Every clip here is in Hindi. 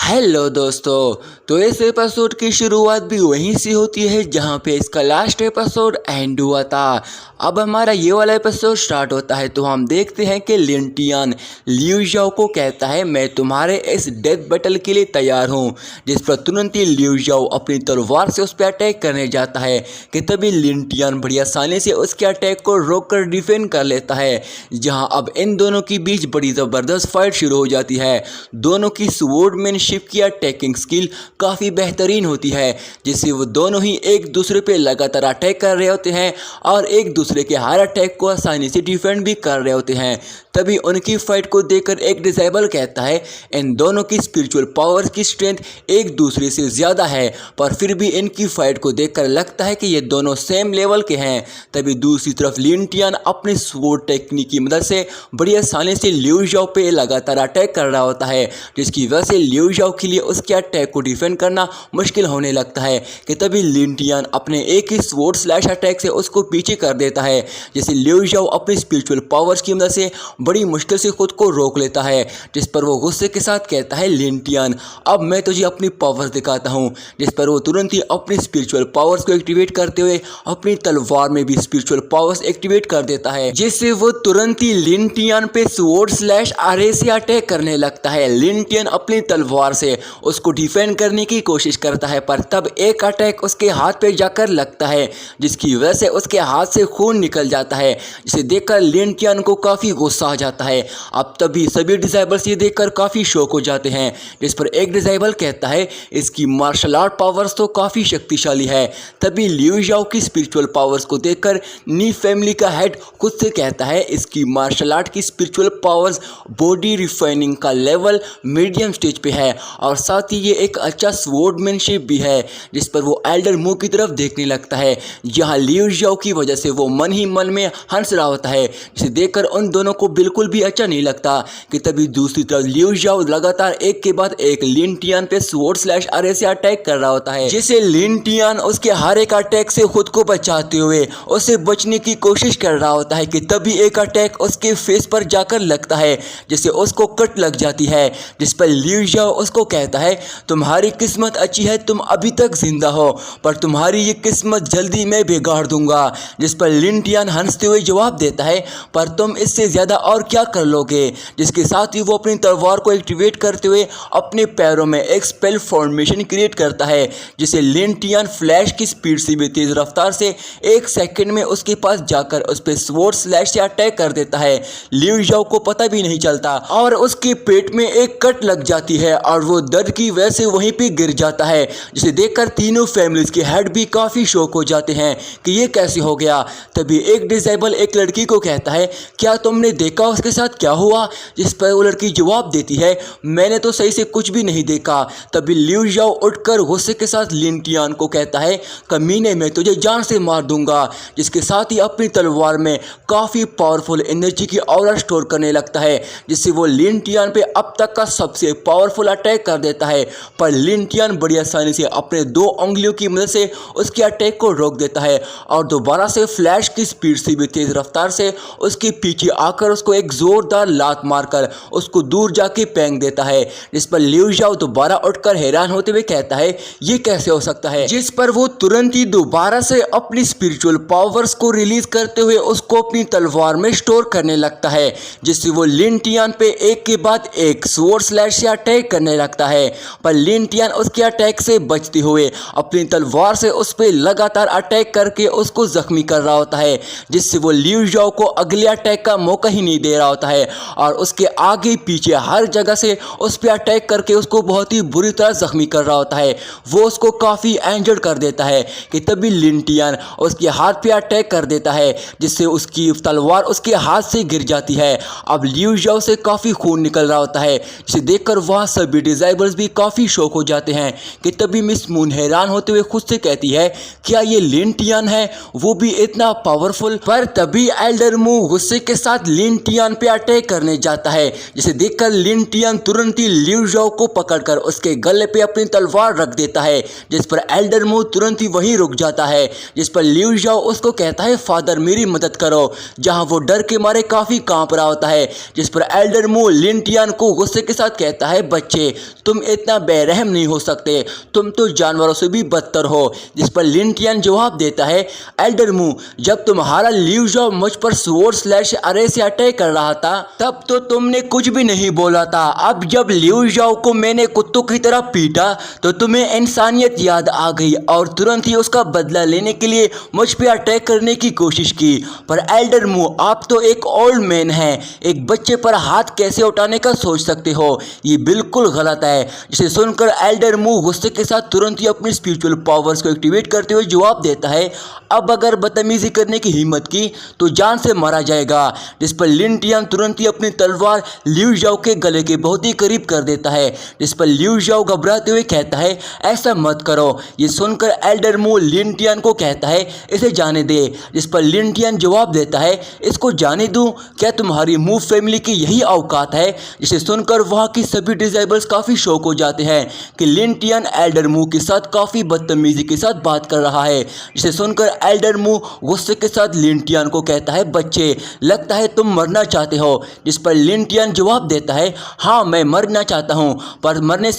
हेलो दोस्तों। तो इस एपिसोड की शुरुआत भी वहीं से होती है जहां पे इसका लास्ट एपिसोड एंड हुआ था। अब हमारा ये वाला एपिसोड स्टार्ट होता है तो हम देखते हैं कि लिन टियान लियू झाओ को कहता है मैं तुम्हारे इस डेथ बैटल के लिए तैयार हूं, जिस पर तुरंत ही लियू झाओ अपनी तलवार से उस पर अटैक करने जाता है कि तभी लिन टियान बड़ी आसानी से उसके अटैक को रोककर डिफेंड कर लेता है। जहां अब इन दोनों के बीच बड़ी ज़बरदस्त फाइट शुरू हो जाती है। दोनों की स्वॉर्डमैनशिप की अटैकिंग स्किल काफ़ी बेहतरीन होती है, जिससे वो दोनों ही एक दूसरे पे लगातार अटैक कर रहे होते हैं और एक दूसरे के हर अटैक को आसानी से डिफेंड भी कर रहे होते हैं। तभी उनकी फाइट को देखकर एक डिसेबल कहता है इन दोनों की स्पिरिचुअल पावर्स की स्ट्रेंथ एक दूसरे से ज़्यादा है, पर फिर भी इनकी फाइट को देखकर लगता है कि ये दोनों सेम लेवल के हैं। तभी दूसरी तरफ लिन टियान अपनी स्वॉर्ड टेक्निक की मदद से बड़ी आसानी से लियू झाओ पे लगातार अटैक कर रहा होता है, जिसकी वजह से लियू झाओ के लिए उसके अटैक को डिफेंड करना मुश्किल होने लगता है कि तभी लिन टियान अपने एक ही स्वॉर्ड स्लैश अटैक से उसको पीछे कर देता है, जिससे लियू झाओ अपनी स्पिरिचुअल पावर्स की मदद से बड़ी मुश्किल से खुद को रोक लेता है। जिस पर वो गुस्से के साथ कहता है लिन टियान अब मैं तुझे अपनी पावर्स दिखाता हूँ, जिस पर वो तुरंत ही अपनी स्पिरिचुअल पावर्स को एक्टिवेट करते हुए अपनी तलवार में भी स्पिरिचुअल पावर्स एक्टिवेट कर देता है, जिससे वो तुरंत ही लिन टियान पे स्वॉर्ड स्लैश आरे से अटैक करने लगता है। लिन टियान अपनी तलवार से उसको डिफेंड करने की कोशिश करता है, पर तब एक अटैक उसके हाथ पे जाकर लगता है, जिसकी वजह से उसके हाथ से खून निकल जाता है, जिसे देखकर लिन टियान को काफ़ी गुस्सा आ जाता है। अब तभी सभी डिसेबल्स ये देखकर काफ़ी शॉक हो जाते हैं, जिस पर एक डिसेबल कहता है इसकी मार्शल आर्ट पावर्स तो काफ़ी शक्तिशाली है। तभी लियू झाओ की स्पिरिचुअल पावर्स को देखकर नी फैमिली का हेड खुद से कहता है इसकी मार्शल आर्ट की स्पिरिचुअल पावर्स बॉडी रिफाइनिंग का लेवल मीडियम स्टेज पे है और साथ ही ये एक अच्छा स्वॉर्डमैनशिप भी है, जिस पर वो एल्डर मुंह की तरफ देखने लगता है। यहाँ लियू झाओ की वजह से वो मन ही मन में हंस रहा होता है, जिसे देखकर उन दोनों को बिल्कुल भी अच्छा नहीं लगता कि तभी दूसरी तरफ लियू झाओ लगातार एक के बाद एक लिन टियान पे स्वॉर्ड स्लैश आरे से अटैक कर रहा होता है, जिसे लिन टियान उसके हर एक अटैक से खुद को बचाते हुए उसे बचने की कोशिश कर रहा होता है कि तभी एक अटैक उसके फेस पर जाकर लगता है, जिससे उसको कट लग जाती है। जिस पर लियू झाओ उसको कहता है तुम्हारी किस्मत अच्छी है, तुम अभी तक जिंदा हो, पर तुम्हारी ये किस्मत जल्दी मैं बिगाड़ दूंगा। जिस पर लिन टियान हंसते हुए जवाब देता है पर तुम इससे ज़्यादा और क्या कर लोगे, जिसके साथ ही वो अपनी तलवार को एक्टिवेट करते हुए अपने पैरों में एक स्पेल फॉर्मेशन क्रिएट करता है, जिसे लिन टियान फ्लैश की स्पीड से भी तेज रफ्तार से एक सेकंड में उसके पास जाकर उस पर स्वॉर्ड स्लैश से अटैक कर देता है। लियू झाओ को पता भी नहीं चलता और उसके पेट में एक कट लग जाती है और वो दर्द की वजह से वहीं पे गिर जाता है, जिसे देखकर तीनों फैमिलीज के हेड भी काफ़ी शॉक हो जाते हैं कि ये कैसे हो गया। तभी एक डिसेबल एक लड़की को कहता है क्या तुमने देखा उसके साथ क्या हुआ, जिस पर वो लड़की जवाब देती है मैंने तो सही से कुछ भी नहीं देखा। तभी लियू झाओ उठकर गुस्से के साथ लिन टियान को कहता है कमीने मैं तुझे जान से मार दूंगा, जिसके साथ ही अपनी तलवार में काफ़ी पावरफुल एनर्जी की ऑरा स्टोर करने लगता है, जिससे वो लिन टियान पे अब तक का सबसे पावरफुल अटैक कर देता है। पर लिन टियान बड़ी आसानी से अपने दो उंगलियों की मदद से उसके अटैक को रोक देता है और दोबारा से फ्लैश की स्पीड से भी तेज रफ्तार से उसके पीछे आकर उसको एक जोरदार लात मारकर उसको दूर जाके फेंक देता है, जिस पर लियू झाओ दोबारा उठकर हैरान होते हुए कहता है ये कैसे हो सकता है। जिस पर वो तुरंत ही दोबारा से अपनी स्पिरिचुअल पावर्स को रिलीज करते हुए उसको अपनी तलवार में स्टोर करने लगता है, जिससे वो लिन टियान पे एक के बाद एक स्वॉर्ड स्लैश से अटैक करने लगता है। पर लिन टियान उसके अटैक से बचते हुए अपनी तलवार से उस पर लगातार अटैक करके उसको जख्मी कर रहा होता है, जिससे वो लियू झाओ को अगले अटैक का मौका ही नहीं दे रहा होता है और उसके आगे पीछे हर जगह से उस पर अटैक करके उसको बहुत ही बुरी तरह जख्मी कर रहा होता है। वो उसको काफ़ी इंजर्ड कर देता है कि तभी लिन टियान उसके हाथ पे अटैक कर देता है, जिससे उसकी तलवार उसके हाथ से गिर जाती है। अब लियू झाओ से काफ़ी खून निकल रहा होता है, जिसे देखकर वहाँ सभी डिसेबल्स भी काफ़ी शॉक हो जाते हैं कि तभी मिस मून हैरान होते हुए खुद से कहती है क्या ये लिन टियान है, वो भी इतना पावरफुल। पर तभी एल्डर मू गुस्से के साथ लिन टियान पे अटैक करने जाता है, जिसे देखकर लिन टियान तुरंत ही लियू झाओ को पकड़कर उसके गले पे अपनी तलवार रख देता है, जिस पर एल्डर मू तुरंत ही वहीं रुक जाता है। जिस पर लियू झाओ उसको कहता है फादर मेरी मदद करो, जहां वो डर के मारे काफ़ी कांप रहा होता है। जिस पर एल्डर मू लिन टियान को गुस्से के साथ कहता है बच्चे तुम इतना बेरहम नहीं हो सकते, तुम तो जानवरों से भी बदतर हो। जिस पर लिन टियान जवाब देता है, एल्डर मू, जब तुम्हारा लिu झाओ मुझ पर sword/array से अटैक कर रहा था तब तो तुमने कुछ भी नहीं बोला था। अब जब लिu झाओ को मैंने कुत्तों की तरह पीटा तो तुम्हें इंसानियत याद आ गई और तुरंत ही उसका बदला लेने के लिए मुझ पर अटैक करने की कोशिश की। पर एल्डर मू, आप तो एक ओल्ड मैन हैं, एक बच्चे पर हाथ कैसे उठाने का सोच सकते हो? ये बिल्कुल गलत है। जिसे सुनकर एल्डर मू गुस्से के साथ तुरंत ही अपनी स्पिरिचुअल पावर्स को एक्टिवेट करते हुए जवाब देता है, अब अगर बदतमीजी करने की हिम्मत की तो जान से मारा जाएगा। जिस पर लिन टियान तुरंत ही अपनी तलवार लिu झाओ के गले के बहुत ही करीब कर देता है। जिस पर लिu झाओ घबराते हुए कहता है, ऐसा मत करो। ये सुनकर एल्डर मू लिन टियान को कहता है, इसे जाने दे। जिस पर लिन टियान जवाब देता है, इसको जाने दूं? क्या तुम्हारी मू फैमिली की यही औकात है? जिसे सुनकर वहाँ की सभी डिसेबल्स काफ़ी शौक हो जाते हैं कि लिन टियान एल्डर मू के साथ काफ़ी बदतमीजी के साथ बात कर रहा है। जिसे सुनकर एल्डर मू गुस्से के साथ लिन टियान को कहता है, बच्चे, लगता है तुम मरना चाहते हो। जिस पर लिन टियान जवाब देता है, हाँ मैं मरना चाहता हूँ, पर मरने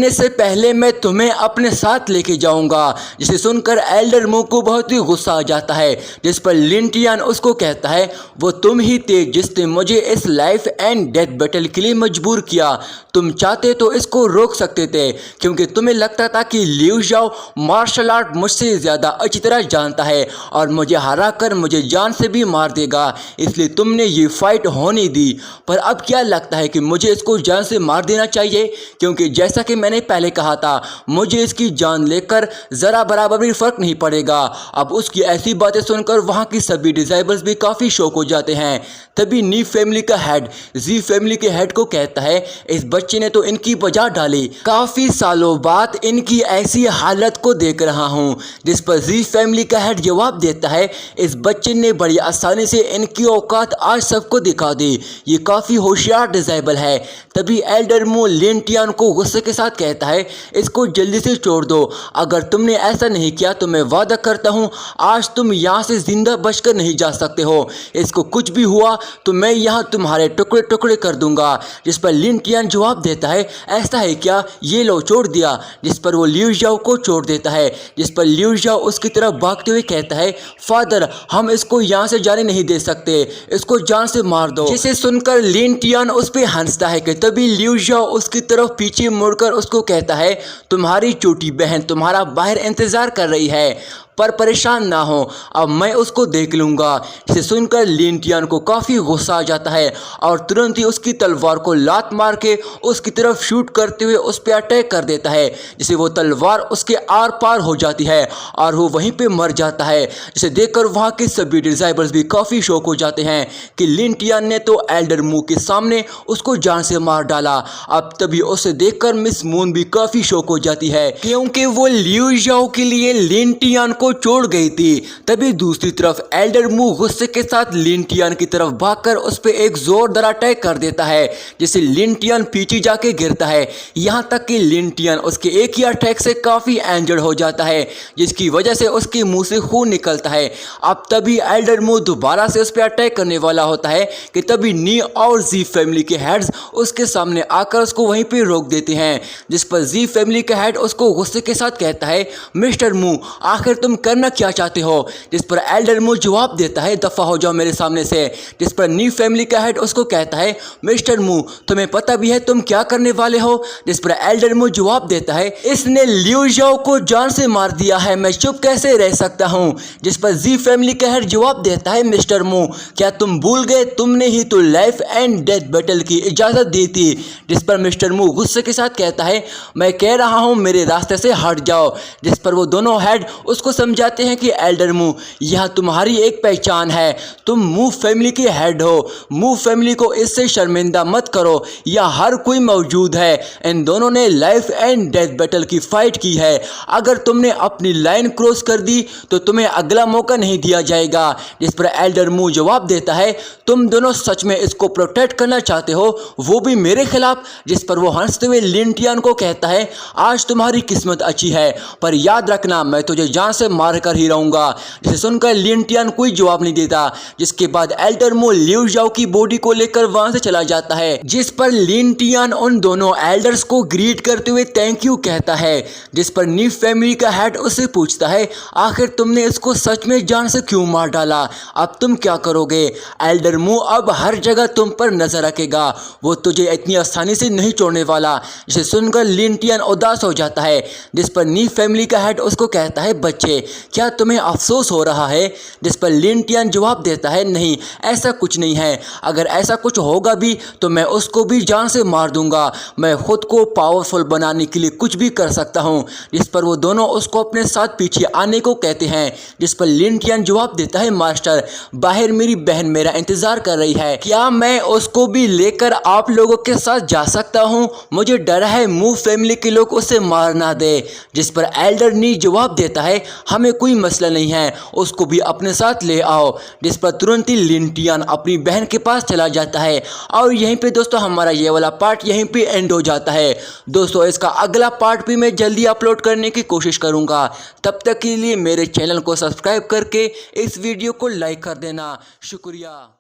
से पहले मैं तुम्हें अपने साथ लेके जाऊंगा। जिसे सुनकर एल्डर मू को बहुत ही गुस्सा आ जाता है। जिस पर लिन टियान उसको कहता है, वो तुम ही थे जिसने मुझे इस लाइफ एंड डेथ बैटल के लिए मजबूर किया। तुम चाहते तो इसको रोक सकते थे, क्योंकि तुम्हें लगता था कि लिu झाओ मार्शल आर्ट मुझसे ज़्यादा अच्छी तरह जानता है और मुझे हरा कर मुझे जान से भी मार देगा, इसलिए तुमने ये फाइट होने दी। पर अब क्या लगता है कि मुझे इसको जान से मार देना चाहिए, क्योंकि जैसा कि मैंने पहले कहा था, मुझे इसकी जान लेकर ज़रा बराबर भी फर्क नहीं पड़ेगा। अब उसकी ऐसी बातें सुनकर वहाँ की सभी डिसेबल्स भी काफ़ी शौक हो जाते हैं। तभी नी फैमिली का हेड जी फैमिली के हेड को कहता है, इस बच्चे ने तो इनकी बजा डाली, काफ़ी सालों बाद इनकी ऐसी हालत को देख रहा हूँ। जिस पर जी फैमिली का हेड जवाब देता है, इस बच्चे ने बड़ी आसानी से इनकी औकात आज सबको दिखा दी, ये काफ़ी होशियार डिसेबल है। तभी एल्डर मू लिन टियान को गुस्से के साथ कहता है, इसको जल्दी से छोड़ दो, अगर तुमने ऐसा नहीं किया तो मैं वादा करता हूँ आज तुम यहाँ से जिंदा बचकर नहीं जा सकते हो। इसको कुछ भी हुआ तो मैं यहाँ तुम्हारे टुकड़े टुकड़े कर दूंगा। जिस पर लिन टियान जवाब देता है, ऐसा है क्या, ये लो छोड़ दिया। जिस पर वो लिu झाओ को छोड़ देता है। जिस पर लिu झाओ उसकी तरफ भागते हुए कहता है, फादर हम इसको यहाँ से जाने नहीं दे सकते, इसको जान से मार दो। जिसे सुनकर लिन टियान उस पर हंसता है कि तभी लिu झाओ उसकी तरफ पीछे मुड़कर उसको कहता है, तुम्हारी छोटी बहन तुम्हारा बाहर इंतजार कर रही है, पर परेशान ना हो, अब मैं उसको देख लूँगा। इसे सुनकर लिन टियान को काफ़ी गुस्सा आ जाता है और तुरंत ही उसकी तलवार को लात मार के उसकी तरफ शूट करते हुए उस पर अटैक कर देता है, जिसे वो तलवार उसके आर पार हो जाती है और वो वहीं पे मर जाता है। जिसे देखकर वहाँ के सभी डिसेबल्स भी काफ़ी शौक हो जाते हैं कि लिन टियान ने तो एल्डर मू के सामने उसको जान से मार डाला। अब तभी उसे देखकर मिस मून भी काफ़ी शौक हो जाती है, क्योंकि वो लिu झाओ के लिए लिन टियान को छोड़ गई थी। तभी दूसरी तरफ एल्डर मू गुस्से के साथ लिन टियान की तरफ भागकर उस पर एक जोरदार अटैक कर देता है, जिससे लिन टियान पीछे जाके गिरता है। यहाँ तक कि लिन टियान उसके एक ही अटैक से काफ़ी इंजर्ड हो जाता है, जिसकी वजह से उसके मुंह से खून निकलता है। अब तभी एल्डर मू दोबारा से उस पर अटैक करने वाला होता है कि तभी नी और जी फैमिली के हेड्स उसके सामने आकर उसको वहीं पर रोक देते हैं। जिस पर जी फैमिली का हेड उसको गुस्से के साथ कहता है, मिस्टर मू आखिर तुम करना क्या चाहते हो? जिस पर एल्डर मू जवाब देता है, दफा हो जाओ मेरे सामने से। जिस पर नी फैमिली का हेड उसको कहता है, मिस्टर मू तुम्हें पता भी है तुम क्या करने वाले हो? जिस पर एल्डर मू जवाब देता है, इसने लिu झाओ को जान से मार दिया है, मैं चुप कैसे रह सकता हूँ? जिस पर जी फैमिली का हेड जवाब देता है, मिस्टर मू क्या तुम भूल गए, तुमने ही तो लाइफ एंड डेथ बैटल की इजाज़त दी थी। जिस पर मिस्टर मू गुस्से के साथ कहता है, मैं कह रहा हूँ मेरे रास्ते से हट जाओ। जिस पर वो दोनों हेड उसको समझाते हैं कि एल्डर मू यह तुम्हारी एक पहचान है, तुम मू फैमिली के हेड हो, मू फैमिली को इससे शर्मिंदा मत करो, यह हर कोई मौजूद है, इन दोनों ने लाइफ एंड डेथ बैटल की फाइट की है, अगर तुमने अपनी लाइन क्रॉस कर दी तो तुम्हें अगला मौका नहीं दिया जाएगा। जिस पर एल्डर मू जवाब देता है, तुम दोनों सच में इसको प्रोटेक्ट करना चाहते हो, वो भी मेरे खिलाफ? जिस पर वो हंसते हुए लिन टियान को कहता है, आज तुम्हारी किस्मत अच्छी है, पर याद रखना मैं तुझे जान से उसे मार कर ही रहूंगा। जिसे सुनकर लिन टियान कोई जवाब नहीं देता, जिसके बाद एल्डर मो लिu झाओ की बॉडी को लेकर वहां से चला जाता है, जिस पर लिन टियान उन दोनों एल्डर्स को ग्रीट करते हुए थैंक यू कहता है। जिस पर नी फैमिली का हेड उसे पूछता है, आखिर तुमने इसको सच में जान से क्यों मार डाला, अब तुम क्या करोगे? एल्डर मो अब हर जगह तुम पर नजर रखेगा, वो तुझे इतनी आसानी से नहीं छोड़ने वाला। जिसे सुनकर लिन टियान उदास हो जाता है, जिस पर नी फैमिली का हेड उसको कहता है, बच्चे क्या तुम्हें अफसोस हो रहा है? जिस पर लिन टियान जवाब देता है, नहीं ऐसा कुछ नहीं है, अगर ऐसा कुछ होगा भी तो मैं उसको भी जान से मार दूंगा, मैं खुद को पावरफुल बनाने के लिए कुछ भी कर सकता हूँ। जिस पर वो दोनों उसको अपने साथ पीछे आने को कहते हैं, जिस पर लिन टियान जवाब देता है, मास्टर बाहर मेरी बहन मेरा इंतजार कर रही है, क्या मैं उसको भी लेकर आप लोगों के साथ जा सकता हूँ? मुझे डर है मू फैमिली के लोग उसे मार ना दे। जिस पर एल्डर नी जवाब देता है, हमें कोई मसला नहीं है, उसको भी अपने साथ ले आओ। जिस पर तुरंत ही लिन टियान अपनी बहन के पास चला जाता है। और यहीं पे दोस्तों हमारा ये वाला पार्ट यहीं पे एंड हो जाता है। दोस्तों इसका अगला पार्ट भी मैं जल्दी अपलोड करने की कोशिश करूंगा, तब तक के लिए मेरे चैनल को सब्सक्राइब करके इस वीडियो को लाइक कर देना। शुक्रिया।